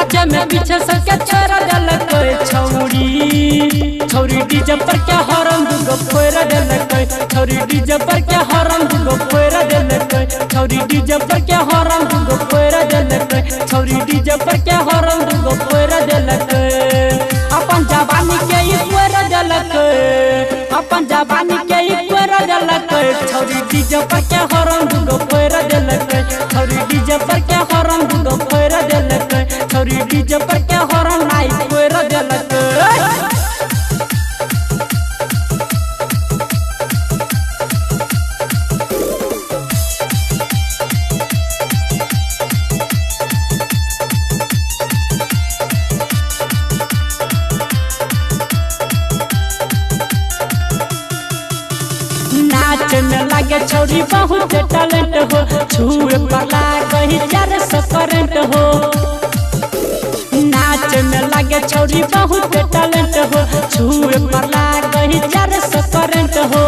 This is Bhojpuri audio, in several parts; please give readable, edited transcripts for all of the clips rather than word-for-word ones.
नाचे में पीछे सबके छोड़ देलक छौरी डीजे पर क्या हॉर्न दुगो फोड़ देलक छौरी डीजे पर क्या हॉर्न दुगो फोड़ देलक छौरी डीजे पर क्या हॉर्न दुगो फोड़ देलक छौरी डीजे पर क्या हॉर्न दुगो फोड़ देलक अपन जवानी के ई फोड़ देलक अपन जवानी के ई फोड़ देलक छौरी डीजे पर क्या हॉर्न दुगो फोड़ देलक छौरी डीजे पर क्या हॉर्न दुगो फोड़ देलक छौरी डीजे पर क्या हॉर्न आई फोड़ देलक। नाच में लगे छौरी बहुत टैलेंट हो छुए पला कहीं 400 करंट हो नाच में लगे छौरी बहुत टैलेंट हो छुए पला कहीं 400 करंट हो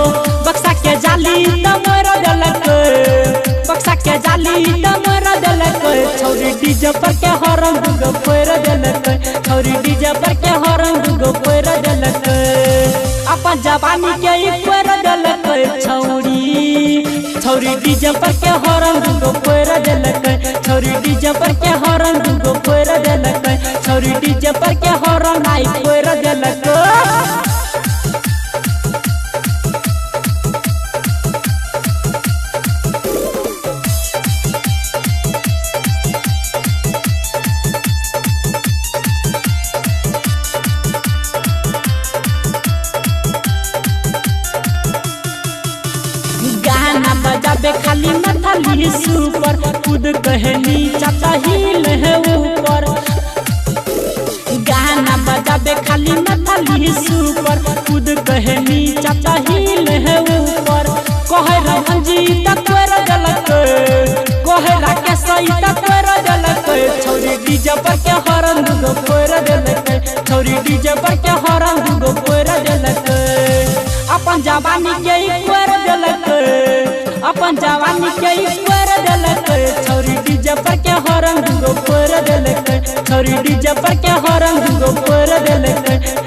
बक्सा के जाली तमर देलक बक्सा के जाली तमर देलक छौरी डीजे पर के हॉर्न दुगो फोड़ देलक छौरी डीजे पर के हॉर्न दुगो फोड़ देलक अपन जवानी के ई फोड़ देलक छौरी डीजे पर के हॉर्न दुगो फोड़ देलक छौरी डीजे पर के हॉर्न दुगो फोड़ देलक छौरी डीजे पर के हॉर्न आई फोड़ देलक। गाना बजाबे खाली नथली सुपर खुद कहनी चाचा हिल है ऊपर गाना बजाबे खाली नथली सुपर खुद कहनी चाचा हिल है ऊपर कहे रंजीत तोड़ देलक कहे राकेश तोड़ देलक छौरी डीजे पर के हॉर्न दुगो फोड़ देलक छौरी डीजे पर के हॉर्न दुगो फोड़ देलक अपन जवानी के ई फोड़ देलक अपन जवानी के ई फोड़ देलक छौरी डीजे पर के हॉर्न दुगो फोड़ देलक छौरी डीजे पर के हॉर्न दुगो फोड़ देलक